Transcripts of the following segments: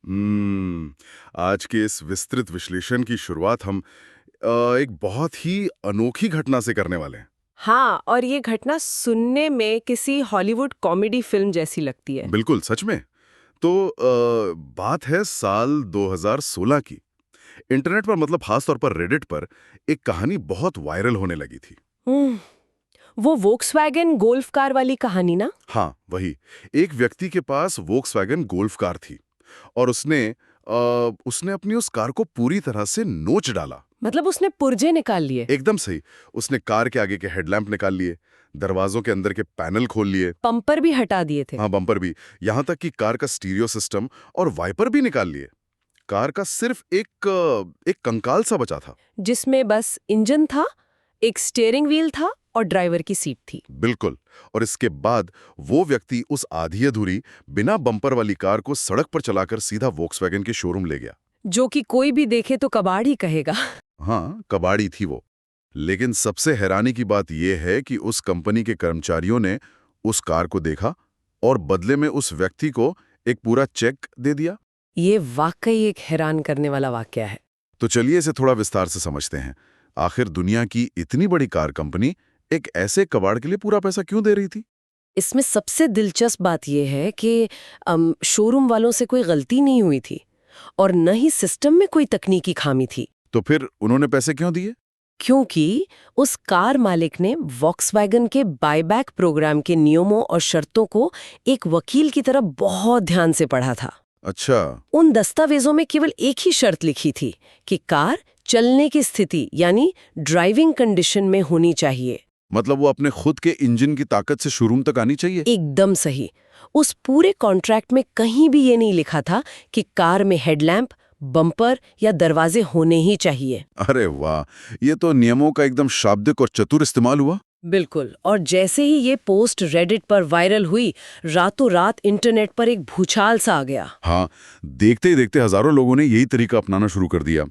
आज के इस विस्तृत विश्लेषण की शुरुआत हम एक बहुत ही अनोखी घटना से करने वाले हैं। हाँ, और ये घटना सुनने में किसी हॉलीवुड कॉमेडी फिल्म जैसी लगती है। बिल्कुल सच में। तो बात है साल 2016 की। इंटरनेट पर मतलब खास तौर पर रेडिट पर एक कहानी बहुत वायरल होने लगी थी। हम्म, वो वोक्सवैगन गोल्फ कार वाली कहानी ना? हाँ, वही। एक व्यक्ति के पास वोक्सवैगन गोल्फ कार थी और उसने अपनी उस कार को पूरी तरह से नोच डाला। मतलब उसने पुर्जे निकाल लिए, एकदम सही। उसने कार के आगे के हेडलैम्प निकाल लिए, दरवाजों के अंदर के पैनल खोल लिए। पंपर भी हटा दिए थे। हाँ, बम्पर भी। यहाँ तक कि कार का स्टीरियो सिस्टम और वाइपर भी निकाल लिए। कार का सिर्फ एक कंकाल सा बचा था। जिसमें बस इंजन था, एक स्टीयरिंग व्हील था और ड्राइवर की सीट थी। बिल्कुल। और इसके बाद वो व्यक्ति उस आधी अधूरी बिना बम्पर वाली कार को सड़क पर चलाकर सीधा वोक्सवैगन के शोरूम ले गया। जो कि कोई भी देखे तो कबाड़ ही कहेगा। हाँ, कबाड़ी थी वो। लेकिन सबसे हैरानी की बात यह है कि उस कंपनी के कर्मचारियों ने उस कार को देखा और बदले में उस व्यक्ति को एक पूरा चेक दे दिया। ये वाकई एक हैरान करने वाला वाकया है। तो चलिए इसे थोड़ा विस्तार से समझते हैं। आखिर दुनिया की इतनी बड़ी कार कंपनी एक ऐसे कबाड़ के लिए पूरा पैसा क्यों दे रही थी? इसमें सबसे दिलचस्प बात यह है कि शोरूम वालों से कोई गलती नहीं हुई थी और न ही सिस्टम में कोई तकनीकी खामी थी। तो फिर उन्होंने पैसे क्यों दिए? क्योंकि उस कार मालिक ने वॉक्सवैगन के बायबैक प्रोग्राम के नियमों और शर्तों को एक वकील की तरह बहुत ध्यान से पढ़ा था। अच्छा। उन दस्तावेजों में केवल एक ही शर्त लिखी थी कि कार चलने की स्थिति यानी ड्राइविंग कंडीशन में होनी चाहिए। मतलब वो अपने खुद के इंजन की ताकत से शोरूम तक आनी चाहिए? एकदम सही। उस पूरे कॉन्ट्रैक्ट में कहीं भी ये नहीं लिखा था कि कार में हेडलैम्प, बम्पर या दरवाजे होने ही चाहिए। अरे वाह, ये तो नियमों का एकदम शाब्दिक और चतुर इस्तेमाल हुआ। बिल्कुल। और जैसे ही ये पोस्ट रेडिट पर वायरल हुई, रातों रात इंटरनेट पर एक भूचाल सा आ गया। हाँ, देखते ही देखते हजारों लोगों ने यही तरीका अपनाना शुरू कर दिया।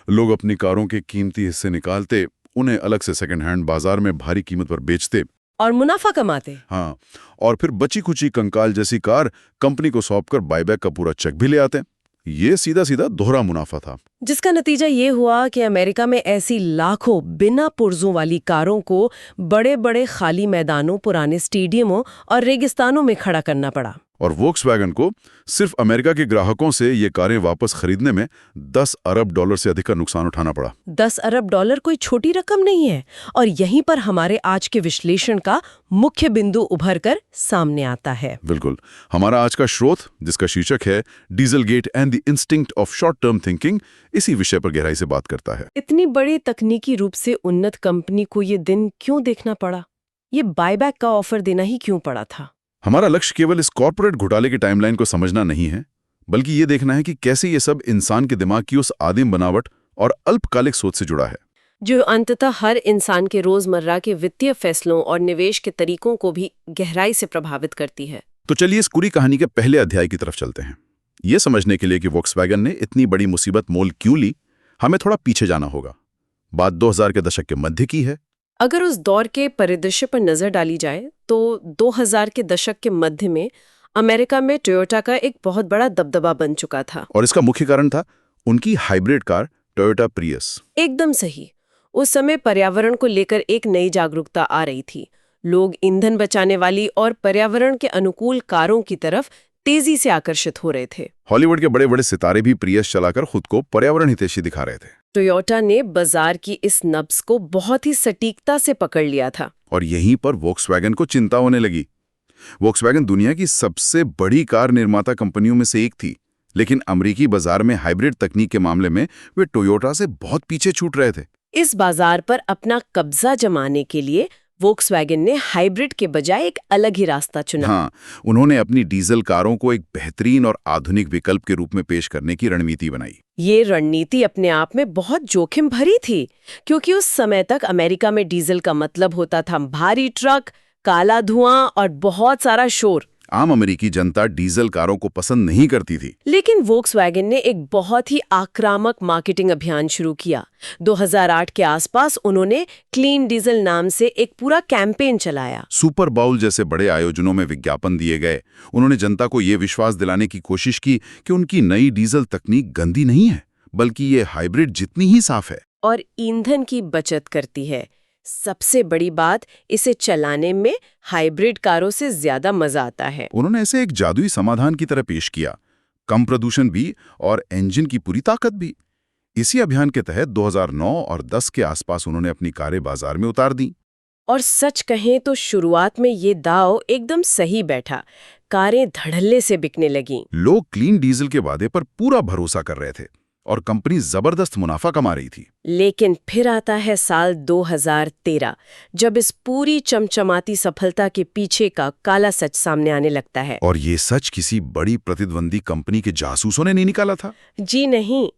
लोग अपनी कारों के कीमती हिस्से निकालते, उन्हें अलग से सेकंड हैंड बाजार में भारी कीमत पर बेचते और मुनाफा कमाते। हाँ, और फिर बची खुची कंकाल जैसी कार कंपनी को सौंपकर बायबैक का पूरा चेक भी ले आते। ये सीधा सीधा दोहरा मुनाफा था। जिसका नतीजा ये हुआ कि अमेरिका में ऐसी लाखों बिना पुर्जों वाली कारों को बड़े बड़े खाली मैदानों, पुराने स्टेडियमों और रेगिस्तानों में खड़ा करना पड़ा। और वोक्सवैगन को सिर्फ अमेरिका के ग्राहकों से ये कारें वापस खरीदने में 10 अरब डॉलर से अधिक का नुकसान उठाना पड़ा। 10 अरब डॉलर कोई छोटी रकम नहीं है। और यहीं पर हमारे आज के विश्लेषण का मुख्य बिंदु उभर कर सामने आता है। बिल्कुल। हमारा आज का स्रोत, जिसका शीर्षक है diesel gate and the instinct of short term thinking, इसी विषय पर गहराई से बात करता है। इतनी बड़ी तकनीकी रूप से उन्नत कंपनी को ये दिन क्यों देखना पड़ा? ये बायबैक का ऑफर देना ही क्यों पड़ा था? हमारा लक्ष्य केवल इस कॉर्पोरेट घोटाले की टाइमलाइन को समझना नहीं है, बल्कि ये देखना है कि कैसे ये सब इंसान के दिमाग की उस आदिम बनावट और अल्पकालिक सोच से जुड़ा है, जो अंततः हर इंसान के रोजमर्रा के वित्तीय फैसलों और निवेश के तरीकों को भी गहराई से प्रभावित करती है। तो चलिए इस पूरी कहानी के पहले अध्याय की तरफ चलते हैं। ये समझने के लिए कि वोक्सवैगन ने इतनी बड़ी मुसीबत मोल क्यों ली, हमें थोड़ा पीछे जाना होगा। बात 2000 के दशक के मध्य की है। अगर उस दौर के परिदृश्य पर नजर डाली जाए तो 2000 के दशक के मध्य में अमेरिका में टोयोटा का एक बहुत बड़ा दबदबा बन चुका था। और इसका मुख्य कारण था उनकी हाइब्रिड कार टोयोटा प्रियस। एकदम सही। उस समय पर्यावरण को लेकर एक नई जागरूकता आ रही थी। लोग ईंधन बचाने वाली और पर्यावरण के अनुकूल कारों की तरफ तेजी से आकर्षित हो रहे थे। हॉलीवुड के बड़े बड़े सितारे भी प्रियस चलाकर खुद को पर्यावरण हितैषी दिखा रहे थे। टोयोटा ने बाजार की इस नब्ज को बहुत ही सटीकता से पकड़ लिया था। और यहीं पर वोक्सवैगन को चिंता होने लगी। वोक्सवैगन दुनिया की सबसे बड़ी कार निर्माता कंपनियों में से एक थी, लेकिन अमेरिकी बाजार में हाइब्रिड तकनीक के मामले में वे टोयोटा से बहुत पीछे छूट रहे थे। इस बाजार पर अपना कब्जा जमाने के लिए वोक्सवैगन ने हाइब्रिड के बजाय एक अलग ही रास्ता चुना। हाँ, उन्होंने अपनी डीजल कारों को एक बेहतरीन और आधुनिक विकल्प के रूप में पेश करने की रणनीति बनाई। ये रणनीति अपने आप में बहुत जोखिम भरी थी, क्योंकि उस समय तक अमेरिका में डीजल का मतलब होता था भारी ट्रक, काला धुआं और बहुत सारा शोर। आम अमेरिकी जनता डीजल कारों को पसंद नहीं करती थी। लेकिन वोक्सवैगन ने एक बहुत ही आक्रामक मार्केटिंग अभियान शुरू किया। 2008 के आसपास उन्होंने क्लीन डीजल नाम से एक पूरा कैंपेन चलाया। सुपर बाउल जैसे बड़े आयोजनों में विज्ञापन दिए गए। उन्होंने जनता को ये विश्वास दिलाने की कोशिश की कि उनकी नई डीजल तकनीक गंदी नहीं है, बल्कि ये हाइब्रिड जितनी ही साफ है और ईंधन की बचत करती है। सबसे बड़ी बात, इसे चलाने में हाइब्रिड कारों से ज्यादा मजा आता है। उन्होंने ऐसे एक जादुई समाधान की तरह पेश किया, कम प्रदूषण भी और इंजन की पूरी ताकत भी। इसी अभियान के तहत 2009 और 10 के आसपास उन्होंने अपनी कारें बाजार में उतार दी। और सच कहें तो शुरुआत में ये दांव एकदम सही बैठा। कारें धड़ल्ले से बिकने लगीं। लोग क्लीन डीजल के वादे पर पूरा भरोसा कर रहे थे और कंपनी जबरदस्त मुनाफा कमा रही थी। लेकिन फिर आता है साल 2013, जब इस पूरी चमचमाती सफलता के पीछे का काला सच सामने आने लगता है। और ये सच किसी बड़ी प्रतिद्वंदी कंपनी के जासूसों ने नहीं निकाला था। जी नहीं,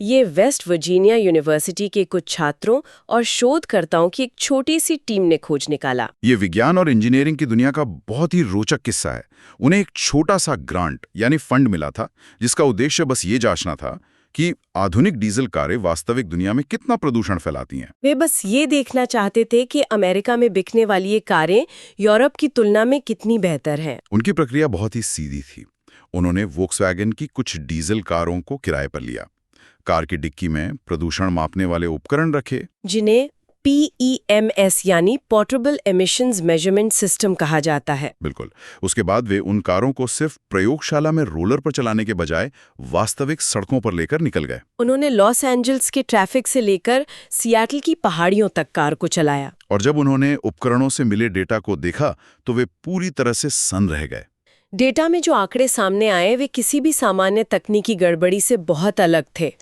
ये वेस्ट वर्जीनिया यूनिवर्सिटी के कुछ छात्रों और शोधकर्ताओं की एक छोटी सी टीम ने खोज निकाला। ये विज्ञान और इंजीनियरिंग की दुनिया का बहुत ही रोचक किस्सा है। उन्हें एक छोटा सा ग्रांट यानी फंड मिला था, जिसका उद्देश्य बस ये जांचना था कि आधुनिक डीजल कारें वास्तविक दुनिया में कितना प्रदूषण फैलाती हैं। वे बस ये देखना चाहते थे कि अमेरिका में बिकने वाली ये कारें यूरोप की तुलना में कितनी बेहतर हैं। उनकी प्रक्रिया बहुत ही सीधी थी। उन्होंने वोक्सवैगन की कुछ डीजल कारों को किराए पर लिया, कार की डिक्की में प्रदूषण मापने वाले उपकरण रखे, जिन्हें PEMS यानी पोर्टेबल एमिशंस मेजरमेंट सिस्टम कहा जाता है। बिल्कुल। उसके बाद वे उन कारों को सिर्फ प्रयोगशाला में रोलर पर चलाने के बजाय वास्तविक सड़कों पर लेकर निकल गए। उन्होंने लॉस एंजल्स के ट्रैफिक से लेकर सियाटल की पहाड़ियों तक कार को चलाया। और जब उन्होंने उपकरणों से मिले डेटा को देखा तो वे पूरी तरह से सन्न रह गए। डेटा में जो आंकड़े सामने आए वे किसी भी सामान्य तकनीकी गड़बड़ी से बहुत अलग थे।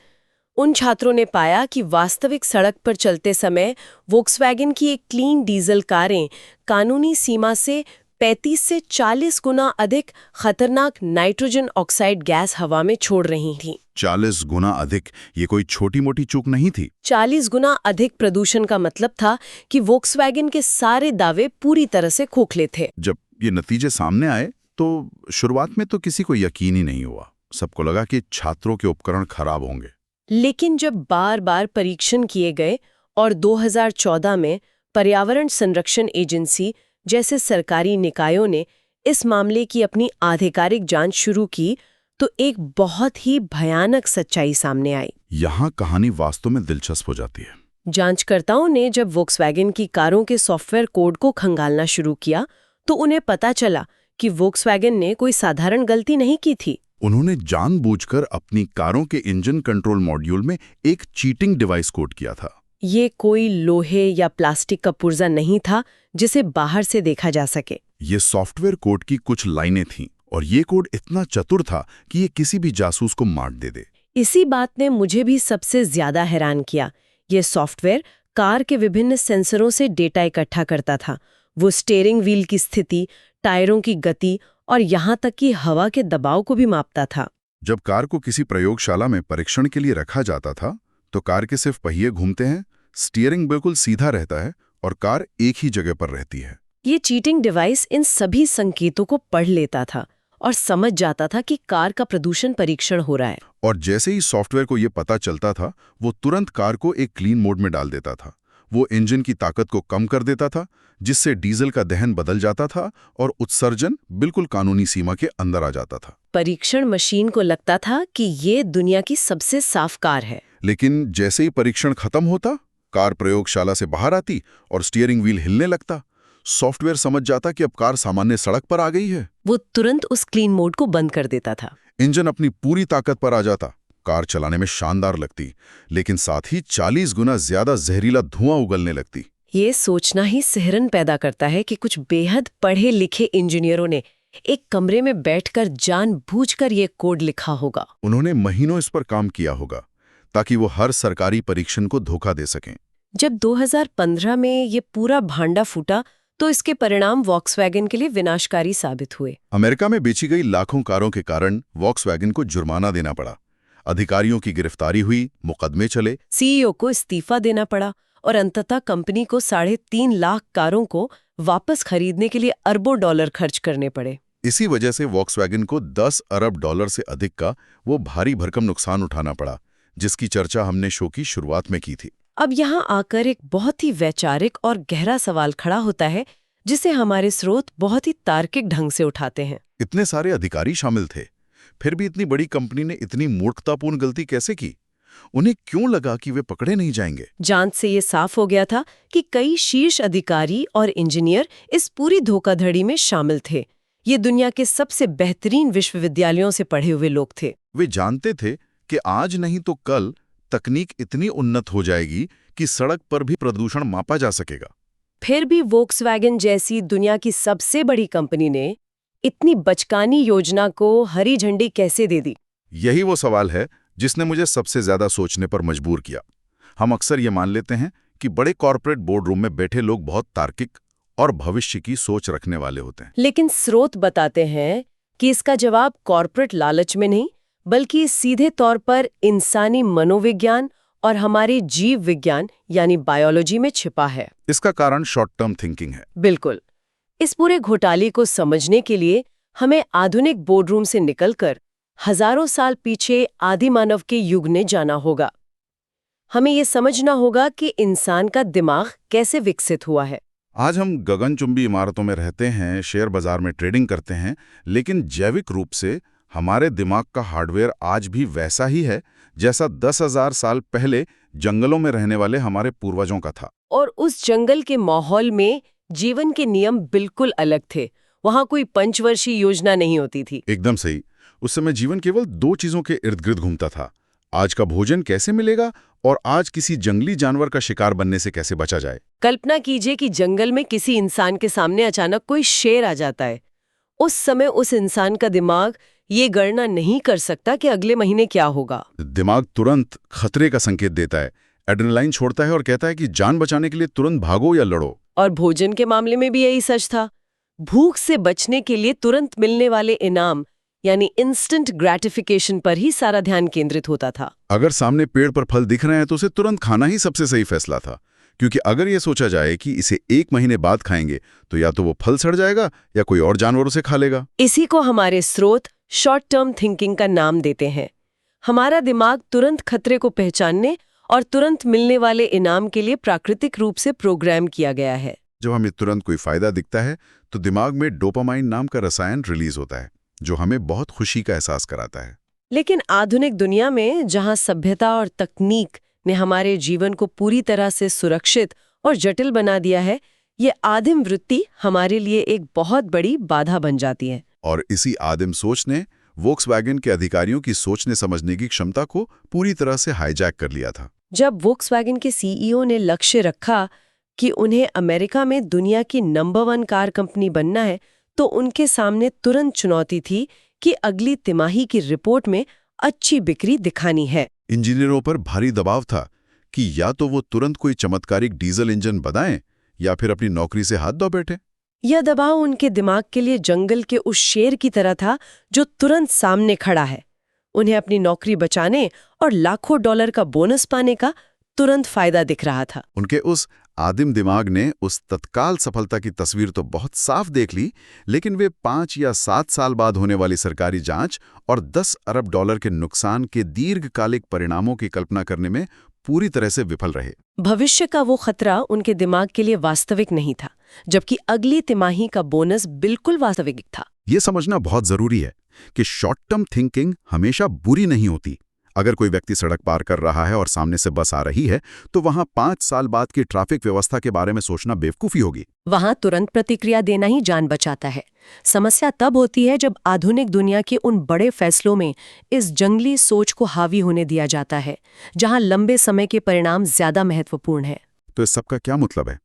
उन छात्रों ने पाया कि वास्तविक सड़क पर चलते समय वोक्सवैगन की एक क्लीन डीजल कारें कानूनी सीमा से 35 से 40 गुना अधिक खतरनाक नाइट्रोजन ऑक्साइड गैस हवा में छोड़ रही थीं। 40 गुना अधिक, ये कोई छोटी मोटी चूक नहीं थी। 40 गुना अधिक प्रदूषण का मतलब था कि वोक्सवैगन के सारे दावे पूरी तरह से खोखले थे। जब ये नतीजे सामने आए तो शुरुआत में तो किसी को यकीन ही नहीं हुआ। सबको लगा कि छात्रों के उपकरण खराब होंगे। लेकिन जब बार बार परीक्षण किए गए और 2014 में पर्यावरण संरक्षण एजेंसी जैसे सरकारी निकायों ने इस मामले की अपनी आधिकारिक जांच शुरू की, तो एक बहुत ही भयानक सच्चाई सामने आई। यहाँ कहानी वास्तव में दिलचस्प हो जाती है। जांचकर्ताओं ने जब वोक्सवैगन की कारों के सॉफ्टवेयर कोड को खंगालना शुरू किया, तो उन्हें पता चला कि वोक्सवैगन ने कोई साधारण गलती नहीं की थी। उन्होंने जानबूझकर अपनी कारों के इंजन कंट्रोल मॉड्यूल में एक चीटिंग डिवाइस कोड किया था। ये कोई लोहे या प्लास्टिक का पुर्जा नहीं था जिसे बाहर से देखा जा सके। ये सॉफ्टवेयर कोड की कुछ लाइनें थीं और ये कोड इतना चतुर था कि ये किसी भी जासूस को मार दे। इसी बात ने मुझे भी सबसे ज्यादा हैरान किया। ये सॉफ्टवेयर कार के विभिन्न सेंसरों से डेटा इकट्ठा करता था। वो स्टीयरिंग व्हील की स्थिति, टायरों की गति और यहाँ तक कि हवा के दबाव को भी मापता था। जब कार को किसी प्रयोगशाला में परीक्षण के लिए रखा जाता था तो कार के सिर्फ पहिए घूमते हैं, स्टीयरिंग बिल्कुल सीधा रहता है और कार एक ही जगह पर रहती है। ये चीटिंग डिवाइस इन सभी संकेतों को पढ़ लेता था और समझ जाता था कि कार का प्रदूषण परीक्षण हो रहा है। और जैसे ही सॉफ्टवेयर को ये पता चलता था, वो तुरंत कार को एक क्लीन मोड में डाल देता था। वो इंजन की ताकत को कम कर देता था, जिससे डीजल का दहन बदल जाता था और उत्सर्जन बिल्कुल कानूनी सीमा के अंदर आ जाता था। परीक्षण मशीन को लगता था कि ये दुनिया की सबसे साफ कार है। लेकिन जैसे ही परीक्षण खत्म होता, कार प्रयोगशाला से बाहर आती और स्टीयरिंग व्हील हिलने लगता, सॉफ्टवेयर समझ जाता कि अब कार सामान्य सड़क पर आ गई है। वो तुरंत उस क्लीन मोड को बंद कर देता था। इंजन अपनी पूरी ताकत पर आ जाता, कार चलाने में शानदार लगती, लेकिन साथ ही 40 गुना ज्यादा जहरीला धुआं उगलने लगती। ये सोचना ही सिहरन पैदा करता है कि कुछ बेहद पढ़े लिखे इंजीनियरों ने एक कमरे में बैठकर जानबूझकर ये कोड लिखा होगा। उन्होंने महीनों इस पर काम किया होगा ताकि वो हर सरकारी परीक्षण को धोखा दे सकें। जब 2015 में ये पूरा भांडा फूटा तो इसके परिणाम वॉक्सवैगन के लिए विनाशकारी साबित हुए। अमेरिका में बेची गई लाखों कारों के कारण वॉक्सवैगन को जुर्माना देना पड़ा। अधिकारियों की गिरफ्तारी हुई, मुकदमे चले, सीईओ को इस्तीफा देना पड़ा और अंततः कंपनी को 3.5 लाख कारों को वापस खरीदने के लिए अरबों डॉलर खर्च करने पड़े। इसी वजह से वॉक्सवैगन को 10 अरब डॉलर से अधिक का वो भारी भरकम नुकसान उठाना पड़ा, जिसकी चर्चा हमने शो की शुरुआत में की थी। अब यहाँ आकर एक बहुत ही वैचारिक और गहरा सवाल खड़ा होता है, जिसे हमारे स्रोत बहुत ही तार्किक ढंग से उठाते हैं। इतने सारे अधिकारी शामिल थे, फिर भी इतनी बड़ी कंपनी ने इतनी मूर्खतापूर्ण गलती कैसे की? उन्हें क्यों लगा कि वे पकड़े नहीं जाएंगे? जांच से ये साफ हो गया था कि कई शीर्ष अधिकारी और इंजीनियर इस पूरी धोखाधड़ी में शामिल थे। ये दुनिया के सबसे बेहतरीन विश्वविद्यालयों से पढ़े हुए लोग थे। वे जानते थे कि आज नहीं तो कल तकनीक इतनी उन्नत हो जाएगी कि सड़क पर भी प्रदूषण मापा जा सकेगा। फिर भी वोक्सवैगन जैसी दुनिया की सबसे बड़ी कंपनी ने इतनी बचकानी योजना को हरी झंडी कैसे दे दी? यही वो सवाल है जिसने मुझे सबसे ज्यादा सोचने पर मजबूर किया। हम अक्सर ये मान लेते हैं कि बड़े कॉर्पोरेट बोर्ड रूम में बैठे लोग बहुत तार्किक और भविष्य की सोच रखने वाले होते हैं। लेकिन स्रोत बताते हैं कि इसका जवाब कॉर्पोरेट लालच में नहीं, बल्कि सीधे तौर पर इंसानी मनोविज्ञान और हमारे जीव विज्ञान यानी बायोलॉजी में छिपा है। इसका कारण शॉर्ट टर्म थिंकिंग है। बिल्कुल। इस पूरे घोटाले को समझने के लिए हमें आधुनिक बोर्डरूम से निकलकर हजारों साल पीछे आदि मानव के युग में जाना होगा। हमें ये समझना होगा कि इंसान का दिमाग कैसे विकसित हुआ है। आज हम गगनचुंबी इमारतों में रहते हैं, शेयर बाजार में ट्रेडिंग करते हैं, लेकिन जैविक रूप से हमारे दिमाग का हार्डवेयर आज भी वैसा ही है जैसा 10,000 साल पहले जंगलों में रहने वाले हमारे पूर्वजों का था। और उस जंगल के माहौल में जीवन के नियम बिल्कुल अलग थे। वहां कोई पंचवर्षीय योजना नहीं होती थी। एकदम सही। उस समय जीवन केवल 2 चीजों के इर्द गिर्द घूमता था। आज का भोजन कैसे मिलेगा और आज किसी जंगली जानवर का शिकार बनने से कैसे बचा जाए। कल्पना कीजिए कि जंगल में किसी इंसान के सामने अचानक कोई शेर आ जाता है। उस समय उस इंसान का दिमाग ये गणना नहीं कर सकता कि अगले महीने क्या होगा। दिमाग तुरंत खतरे का संकेत देता है, एड्रेनलाइन छोड़ता है और कहता है कि जान बचाने के लिए तुरंत भागो या लड़ो। और भोजन के मामले में भी यही सच था। भूख से बचने के लिए तुरंत मिलने वाले इनाम यानी इंस्टेंट ग्रेटिफिकेशन पर ही सारा ध्यान केंद्रित होता था। अगर सामने पेड़ पर फल दिख रहे हैं तो उसे तुरंत खाना ही सबसे सही फैसला था, क्योंकि अगर ये सोचा जाए कि इसे 1 महीने बाद खाएंगे तो या तो वो फल सड़ जाएगा या कोई और जानवर उसे खा लेगा। इसी को हमारे स्रोत शॉर्ट टर्म थिंकिंग का नाम देते हैं। हमारा दिमाग तुरंत खतरे को पहचानने और तुरंत मिलने वाले इनाम के लिए प्राकृतिक रूप से प्रोग्राम किया गया है। जब हमें तुरंत कोई फायदा दिखता है तो दिमाग में डोपामाइन नाम का रसायन रिलीज होता है, जो हमें बहुत खुशी का एहसास कराता है। लेकिन आधुनिक दुनिया में जहां सभ्यता और तकनीक ने हमारे जीवन को पूरी तरह से सुरक्षित और जटिल बना दिया है, ये आदिम वृत्ति हमारे लिए एक बहुत बड़ी बाधा बन जाती है। और इसी आदिम सोच ने वोक्सवैगन के अधिकारियों की सोचने समझने की क्षमता को पूरी तरह से हाईजैक कर लिया था। जब वोक्सवैगन के सीईओ ने लक्ष्य रखा कि उन्हें अमेरिका में दुनिया की नंबर 1 कार कंपनी बनना है, तो उनके सामने तुरंत चुनौती थी कि अगली तिमाही की रिपोर्ट में अच्छी बिक्री दिखानी है। इंजीनियरों पर भारी दबाव था कि या तो वो तुरंत कोई चमत्कारिक डीजल इंजन बनाएं या फिर अपनी नौकरी से हाथ धो बैठे। यह दबाव उनके दिमाग के लिए जंगल के उस शेर की तरह था जो तुरंत सामने खड़ा है। उन्हें अपनी नौकरी बचाने और लाखों डॉलर का बोनस पाने का तुरंत फायदा दिख रहा था। उनके उस आदिम दिमाग ने उस तत्काल सफलता की तस्वीर तो बहुत साफ देख ली, लेकिन वे 5 या 7 साल बाद होने वाली सरकारी जांच और 10 अरब डॉलर के नुकसान के दीर्घकालिक परिणामों की कल्पना करने में पूरी तरह से विफल रहे। भविष्य का वो खतरा उनके दिमाग के लिए वास्तविक नहीं था, जबकि अगली तिमाही का बोनस बिल्कुल वास्तविक था। ये समझना बहुत जरूरी है कि शॉर्ट टर्म थिंकिंग हमेशा बुरी नहीं होती। अगर कोई व्यक्ति सड़क पार कर रहा है और सामने से बस आ रही है, तो वहां 5 साल बाद की ट्रैफिक व्यवस्था के बारे में सोचना बेवकूफी होगी। वहां तुरंत प्रतिक्रिया देना ही जान बचाता है। समस्या तब होती है जब आधुनिक दुनिया के उन बड़े फैसलों में इस जंगली सोच को हावी होने दिया जाता है, जहां लंबे समय के परिणाम ज्यादा महत्वपूर्ण है। तो इस सब का क्या मतलब है?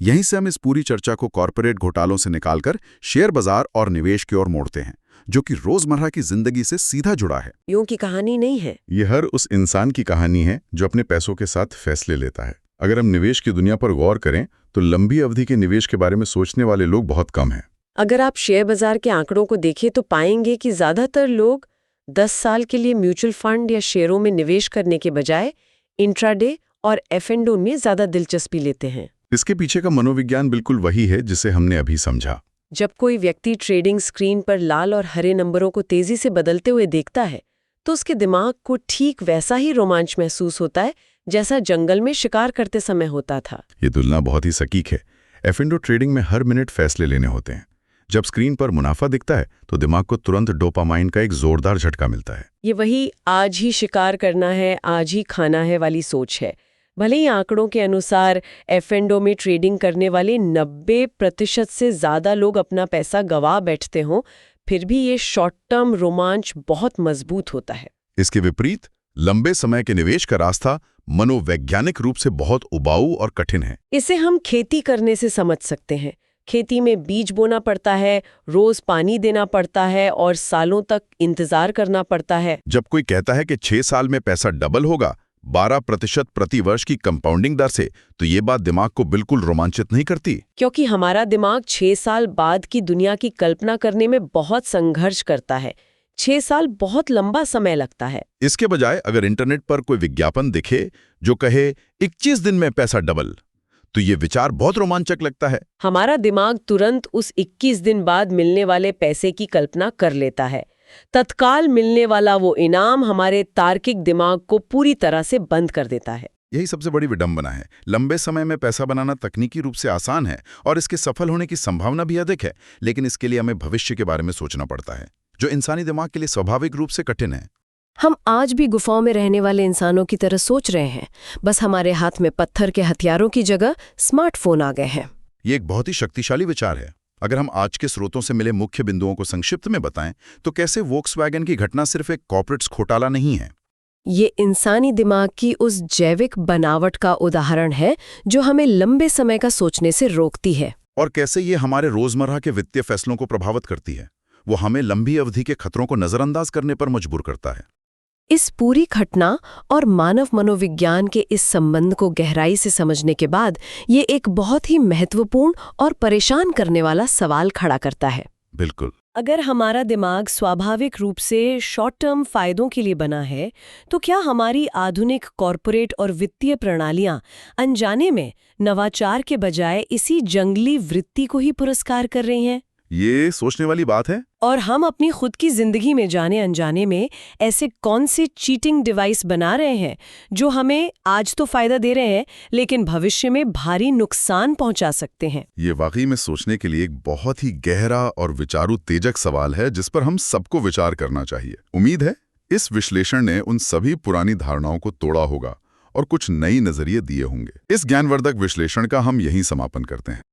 यहीं से हम इस पूरी चर्चा को कॉर्पोरेट घोटालों से निकालकर शेयर बाजार और निवेश की ओर मोड़ते हैं, जो कि रोजमर्रा की जिंदगी से सीधा जुड़ा है। यूं की कहानी नहीं है। ये हर उस इंसान की कहानी है जो अपने पैसों के साथ फैसले लेता है। अगर हम निवेश की दुनिया पर गौर करें तो लंबी अवधि के निवेश के बारे में सोचने वाले लोग बहुत कम हैं। अगर आप शेयर बाजार के आंकड़ों को देखें तो पाएंगे कि ज्यादातर लोग 10 साल के लिए म्यूचुअल फंड या शेयरों में निवेश करने के बजाय इंट्राडे और F&O में ज्यादा दिलचस्पी लेते हैं। इसके पीछे का मनोविज्ञान बिल्कुल वही है जिसे हमने अभी समझा। जब कोई व्यक्ति ट्रेडिंग स्क्रीन पर लाल और हरे नंबरों को तेजी से बदलते हुए देखता है तो उसके दिमाग को ठीक वैसा ही रोमांच महसूस होता है जैसा जंगल में शिकार करते समय होता था। ये तुलना बहुत ही सटीक है। एफ&ओ ट्रेडिंग में हर मिनट फैसले लेने होते हैं। जब स्क्रीन पर मुनाफा दिखता है तो दिमाग को तुरंत डोपामाइन का एक जोरदार झटका मिलता है। ये वही आज ही शिकार करना है, आज ही खाना है वाली सोच है। भले ही आंकड़ों के अनुसार एफ&ओ में ट्रेडिंग करने वाले 90% से ज़्यादा लोग अपना पैसा गंवा बैठते हों, फिर भी ये शॉर्ट टर्म रोमांच बहुत मजबूत होता है। इसके विपरीत लंबे समय के निवेश का रास्ता मनोवैज्ञानिक रूप से बहुत उबाऊ और कठिन है। इसे हम खेती करने से समझ सकते हैं। खेती में बीज बोना पड़ता है, रोज पानी देना पड़ता है और सालों तक इंतजार करना पड़ता है। जब कोई कहता है कि 6 साल में पैसा डबल होगा 12% प्रति वर्ष की कंपाउंडिंग दर से, तो ये बात दिमाग को बिल्कुल रोमांचित नहीं करती। क्योंकि हमारा दिमाग 6 साल बाद की दुनिया की कल्पना करने में बहुत संघर्ष करता है। 6 साल बहुत लंबा समय लगता है। इसके बजाय अगर इंटरनेट पर कोई विज्ञापन दिखे जो कहे 21 दिन में पैसा डबल, तो ये विचार बहुत रोमांचक लगता है। हमारा दिमाग तुरंत उस 21 दिन बाद मिलने वाले पैसे की कल्पना कर लेता है। तत्काल मिलने वाला वो इनाम हमारे तार्किक दिमाग को पूरी तरह से बंद कर देता है। यही सबसे बड़ी विडंबना है। लंबे समय में पैसा बनाना तकनीकी रूप से आसान है और इसके सफल होने की संभावना भी अधिक है, लेकिन इसके लिए हमें भविष्य के बारे में सोचना पड़ता है, जो इंसानी दिमाग के लिए स्वाभाविक रूप से कठिन है। हम आज भी गुफाओं में रहने वाले इंसानों की तरह सोच रहे हैं, बस हमारे हाथ में पत्थर के हथियारों की जगह स्मार्टफोन आ गए हैं। ये एक बहुत ही शक्तिशाली विचार है। अगर हम आज के स्रोतों से मिले मुख्य बिंदुओं को संक्षिप्त में बताएं तो कैसे वोक्सवैगन की घटना सिर्फ एक कॉर्पोरेट घोटाला नहीं है। ये इंसानी दिमाग की उस जैविक बनावट का उदाहरण है जो हमें लंबे समय का सोचने से रोकती है। और कैसे ये हमारे रोजमर्रा के वित्तीय फैसलों को प्रभावित करती है। वो हमें लंबी अवधि के खतरों को नजरअंदाज करने पर मजबूर करता है। इस पूरी घटना और मानव मनोविज्ञान के इस संबंध को गहराई से समझने के बाद ये एक बहुत ही महत्वपूर्ण और परेशान करने वाला सवाल खड़ा करता है। बिल्कुल। अगर हमारा दिमाग स्वाभाविक रूप से शॉर्ट टर्म फायदों के लिए बना है, तो क्या हमारी आधुनिक कॉरपोरेट और वित्तीय प्रणालियां अनजाने में नवाचार के बजाय इसी जंगली वृत्ति को ही पुरस्कार कर रही हैं? ये सोचने वाली बात है। और हम अपनी खुद की जिंदगी में जाने अनजाने में ऐसे कौन से चीटिंग डिवाइस बना रहे हैं जो हमें आज तो फायदा दे रहे हैं लेकिन भविष्य में भारी नुकसान पहुंचा सकते हैं? ये वाकई में सोचने के लिए एक बहुत ही गहरा और विचारोत्तेजक सवाल है जिस पर हम सबको विचार करना चाहिए। उम्मीद है इस विश्लेषण ने उन सभी पुरानी धारणाओं को तोड़ा होगा और कुछ नई नजरिए दिए होंगे। इस ज्ञानवर्धक विश्लेषण का हम यहीं समापन करते हैं।